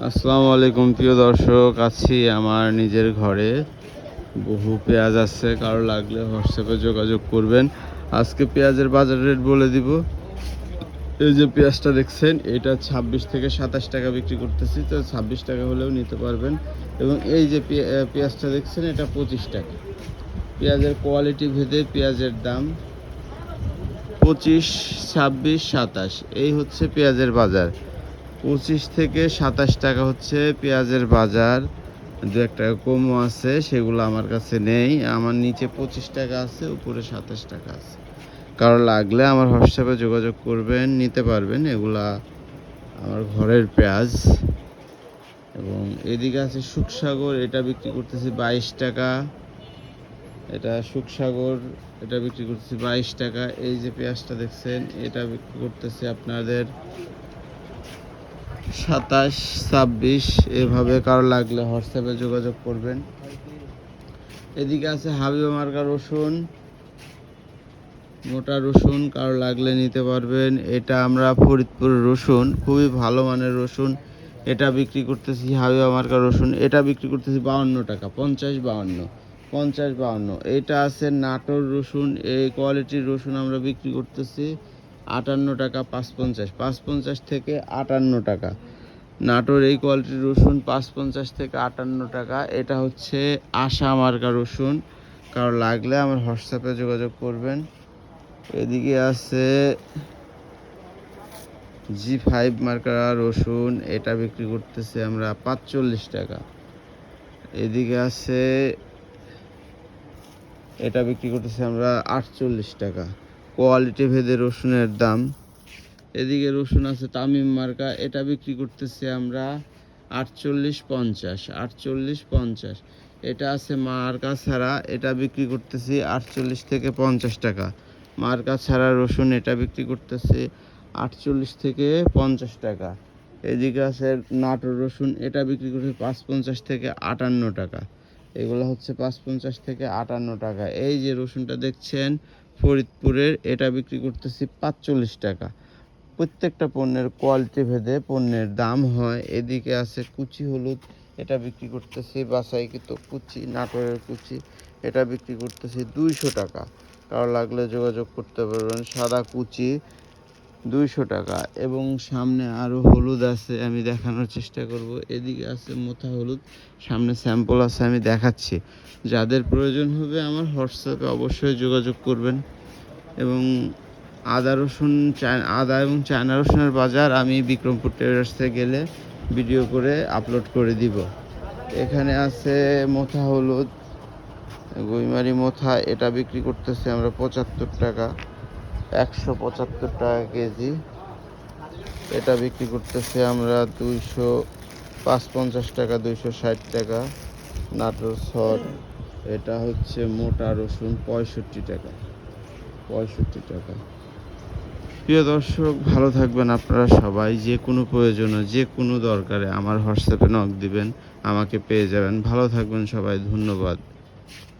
আসসালামু আলাইকুম প্রিয় দর্শক, আছি আমার নিজের ঘরে। বহু পেঁয়াজ আছে, কারো লাগলে হোয়াটসঅ্যাপে যোগাযোগ করবেন। আজকে পেঁয়াজের বাজার রেট বলে দিব। এই যে পেঁয়াজটা দেখছেন, এটা 26 থেকে 27 টাকা বিক্রি করতেছি, তো 26 টাকা হলেও নিতে পারবেন। এবং এই যে পেঁয়াজটা দেখছেন, এটা 25 টাকা। পেঁয়াজের কোয়ালিটি ভেদে পেঁয়াজের দাম 25, 26, 27, এই হচ্ছে পেঁয়াজের বাজার। 25 থেকে 27 টাকা হচ্ছে পেঁয়াজের বাজার। দু এক টাকা কমও আছে, সেগুলো আমার কাছে নেই। আমার নিচে 25 টাকা আছে, উপরে 27 টাকা আছে। কারো লাগলে আমার হোয়াটসঅ্যাপে যোগাযোগ করবেন, নিতে পারবেন। এগুলা আমার ঘরের পেঁয়াজ। এবং এদিকে আছে সুখসাগর, এটা বিক্রি করতেছি 22 টাকা। এটা সুখসাগর, এটা বিক্রি করতেছি 22 টাকা। এই যে পেঁয়াজটা দেখছেন, এটা বিক্রি করতেছি আপনাদের 27, 26, এভাবে। কারো লাগলে হোয়াটসঅ্যাপে যোগাযোগ করবেন। এদিকে আছে হাবিবা মার্কা রসুন, মোটা রসুন, কারো লাগলে নিতে পারবেন। এটা আমরা ফরিদপুর রসুন, খুবই ভালো মানের রসুন। এটা বিক্রি করতেছি হাবিবা মার্কা রসুন, এটা বিক্রি করতেছি 52 টাকা, 50, 52, 50, 52। এটা আছে নাটোর রসুন, এই কোয়ালিটির রসুন আমরা বিক্রি করতেছি 58 টাকা, 550, 550 থেকে 58 টাকা। নাটোর এই কোয়ালিটির রসুন 550 থেকে 58 টাকা। এটা হচ্ছে আশা মার্কা রসুন, কারো লাগলে আমার হোয়াটসঅ্যাপে যোগাযোগ করবেন। এদিকে আছে G5 মার্কা রসুন, এটা বিক্রি করতেছি আমরা 45 টাকা। এদিকে আছে, এটা বিক্রি করতেছি আমরা 48 টাকা। কোয়ালিটি ভেদে রসুনের দাম। এদিকে রসুন আছে তামিম মার্কা, এটা বিক্রি করতেছি আমরা 48, 50, 48, 50। এটা আছে মার্কা ছাড়া, এটা বিক্রি করতেছি 48 থেকে 50 টাকা। মার্কা ছাড়া রসুন, এটা বিক্রি করতেছি 48 থেকে 50 টাকা। এদিকে আছে নাটোর রসুন, এটা বিক্রি করতেছি 550 থেকে 58 টাকা। এগুলো হচ্ছে 550 থেকে 58 টাকা। এই যে রসুনটা দেখছেন ফরিদপুরের, এটা বিক্রি করতেছি 45 টাকা। প্রত্যেকটা পণ্যের কোয়ালিটি ভেদে পণ্যের দাম হয়। এদিকে আছে কুচি হলুদ, এটা বিক্রি করতেছি বাছাইকৃত কুচি, নাটোরের কুচি, এটা বিক্রি করতেছি 200 টাকা। কারো লাগলে যোগাযোগ করতে পারবেন। সাদা কুচি 200 টাকা। এবং সামনে আরও হলুদ আছে, আমি দেখানোর চেষ্টা করব। এদিকে আছে মোথা হলুদ, সামনে স্যাম্পল আছে, আমি দেখাচ্ছি। যাদের প্রয়োজন হবে আমার হোয়াটসঅ্যাপে অবশ্যই যোগাযোগ করবেন। এবং আদা রসুন, আদা এবং চায়না রসুনের বাজার আমি বিক্রমপুর ট্রেডার্সে গেলে ভিডিও করে আপলোড করে দিব। এখানে আছে মোথা হলুদ, গুইমারি মোথা, এটা বিক্রি করতেছি আমরা 75 টাকা, 175 টাকা কেজি। এটা বিক্রি করতেছি আমরা 255 টাকা, 260 টাকা। নাটোর সর, এটা হচ্ছে মোটা রসুন 65 টাকা, 65 টাকা। প্রিয় দর্শক, ভালো থাকবেন আপনারা সবাই। যে কোনো প্রয়োজনে, যে কোনো দরকারে আমার হোয়াটসঅ্যাপে নক দিবেন, আমাকে পেয়ে যাবেন। ভালো থাকবেন সবাই, ধন্যবাদ।